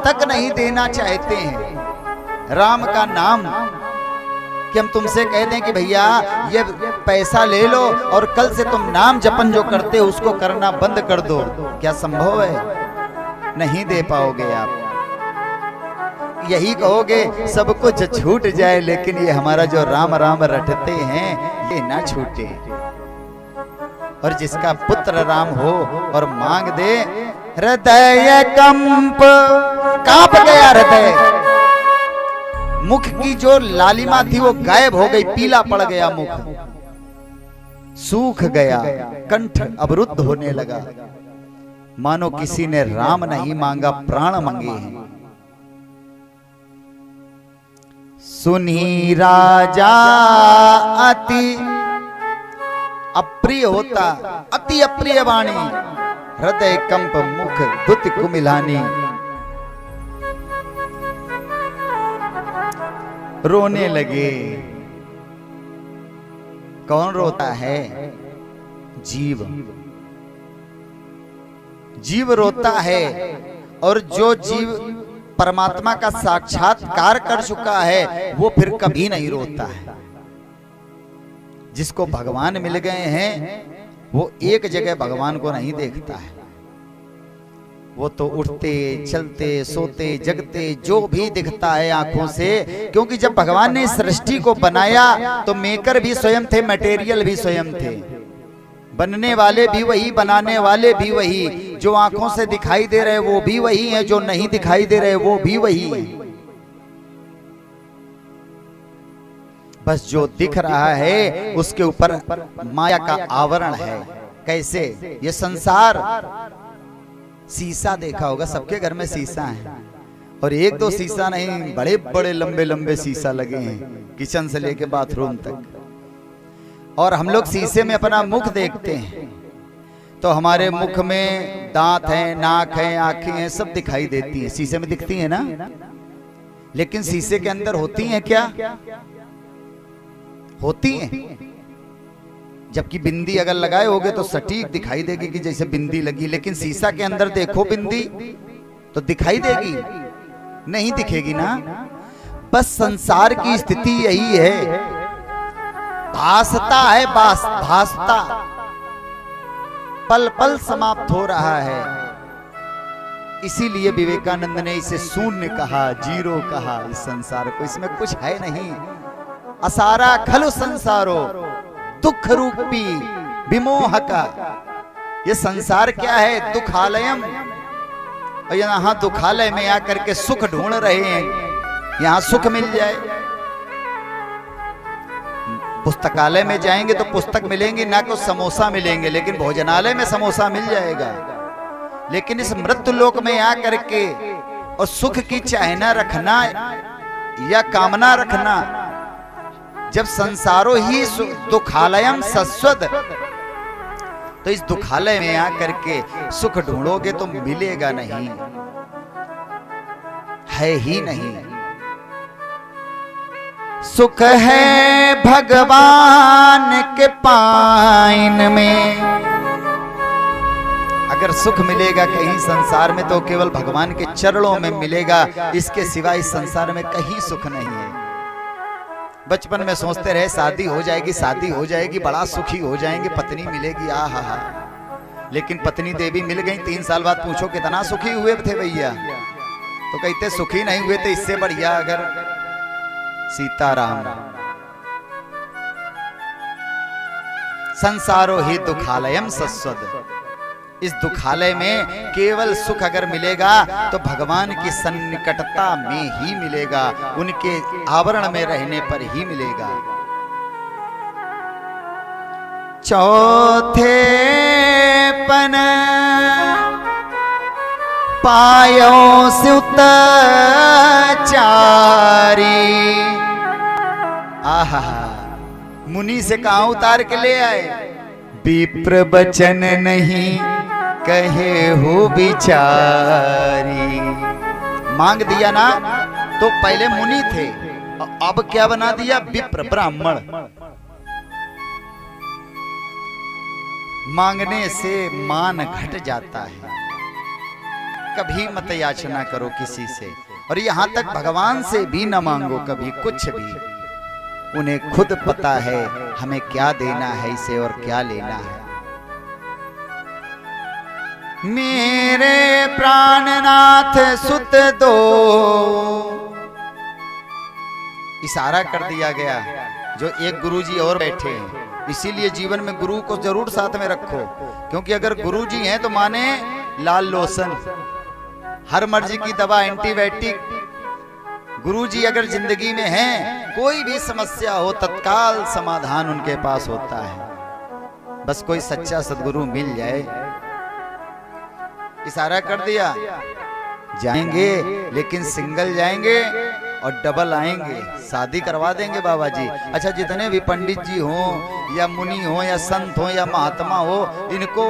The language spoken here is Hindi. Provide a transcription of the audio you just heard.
तक नहीं देना चाहते हैं राम का नाम, कि हम तुमसे कह दें कि भैया ये पैसा ले लो और कल से तुम नाम जपन जो करते हो उसको करना बंद कर दो, क्या संभव है? नहीं दे पाओगे आप। यही कहोगे सब कुछ छूट जाए, लेकिन ये हमारा जो राम राम रटते हैं ये ना छूटे। और जिसका पुत्र राम हो और मांग दे, हृदय कंप, कांप गया हृदय। मुख की जो लालिमा थी वो गायब हो गई, पीला पड़ गया मुख, सूख गया, कंठ अवरुद्ध होने लगा, मानो किसी ने राम नहीं मांगा प्राण मांगे हैं। सुनी राजा अति अप्रिय होता, अति अप्रिय वाणी, हृदय कंप मुख दुति कुमिलानी। रोने लगे। कौन रोता है? जीव। जीव रोता है। और जो जीव परमात्मा का साक्षात्कार कर चुका है वो फिर कभी नहीं रोता है। जिसको भगवान मिल गए हैं वो एक जगह भगवान को नहीं देखता है, वो तो उठते चलते सोते जगते जो भी दिखता है आंखों से। क्योंकि जब भगवान ने सृष्टि को बनाया तो मेकर भी स्वयं थे, मटेरियल भी स्वयं थे, बनने वाले भी वही, बनाने वाले भी वही। जो आंखों से दिखाई दे रहे वो भी वही है, जो नहीं दिखाई दे रहे वो भी वही है। बस जो दिख रहा है उसके ऊपर माया का आवरण है। कैसे? ये संसार शीशा देखा होगा, सबके घर में शीशा है, और एक दो शीशा नहीं, बड़े बड़े लंबे लंबे शीशा लगे हैं किचन से लेके बाथरूम तक। और हम लोग शीशे में अपना मुख देखते हैं तो हमारे मुख में दांत हैं, नाक है, आंखें हैं, सब दिखाई देती हैं, शीशे में दिखती है ना। लेकिन शीशे के अंदर होती हैं क्या? होती हैं। जबकि बिंदी अगर लगाए होगे तो सटीक दिखाई देगी कि जैसे बिंदी लगी, लेकिन शीशा के अंदर देखो बिंदी तो दिखाई देगी? नहीं दिखेगी ना। बस संसार की स्थिति यही है, भासता है, भासता पल पल समाप्त हो रहा है। इसीलिए विवेकानंद ने इसे शून्य कहा, जीरो कहा इस संसार को। इसमें कुछ है नहीं। असारा खलु संसारो दुख रूपी विमोह का। ये संसार क्या है? दुखालयम। और यहां दुखालय में आकर के सुख ढूंढ रहे हैं, यहां सुख मिल जाए। पुस्तकालय में जाएंगे तो पुस्तक मिलेंगी ना, को समोसा मिलेंगे, लेकिन भोजनालय में समोसा मिल जाएगा। लेकिन इस मृत्यु लोक में आकर के और सुख की चाहना रखना या कामना रखना, जब संसारो ही दुखालयम सस्वद, तो इस दुखालय में आकर के सुख ढूंढोगे तो मिलेगा नहीं, है ही नहीं। सुख है भगवान के पाइन में। अगर सुख मिलेगा कहीं संसार में तो केवल भगवान के चरणों में मिलेगा, इसके सिवा इस संसार में कहीं सुख नहीं है। बचपन में सोचते रहे शादी हो जाएगी, शादी हो जाएगी, बड़ा सुखी हो जाएंगे, पत्नी मिलेगी, आहा हा। लेकिन पत्नी देवी मिल गई, 3 साल बाद पूछो कितना सुखी हुए थे भैया, तो कहते सुखी नहीं हुए थे, इससे बढ़िया अगर सीताराम। संसारो ही दुखालयम सस्वद। इस दुखालय में केवल सुख अगर मिलेगा तो भगवान की सन्निकटता में ही मिलेगा, उनके आवरण में रहने पर ही मिलेगा। चौथे पन पायो सुत चारी। आहा, मुनि से कहां उतार के ले आए? विप्र बचन नहीं कहे हो बिचारी। मांग दिया ना, तो पहले मुनि थे, अब क्या बना दिया? विप्र, ब्राह्मण। मांगने से मान घट जाता है। कभी मत याचना करो किसी से, और यहाँ तक भगवान से भी न मांगो कभी कुछ भी। उन्हें खुद पता है हमें क्या देना है इसे और क्या लेना है। मेरे प्राणनाथ सुत दो, इशारा कर दिया गया। जो एक गुरुजी और बैठे हैं, इसीलिए जीवन में गुरु को जरूर साथ में रखो, क्योंकि अगर गुरुजी हैं तो माने लाल लोशन, हर मर्जी की दवा, एंटीबायोटिक। गुरुजी अगर जिंदगी में हैं, कोई भी समस्या हो तत्काल समाधान उनके पास होता है। बस कोई सच्चा सद्गुरु मिल जाए। इशारा कर दिया, जाएंगे लेकिन सिंगल जाएंगे और डबल आएंगे, शादी करवा देंगे बाबा जी। अच्छा, जितने भी पंडित जी हों या मुनि हो या संत हो या महात्मा हो, इनको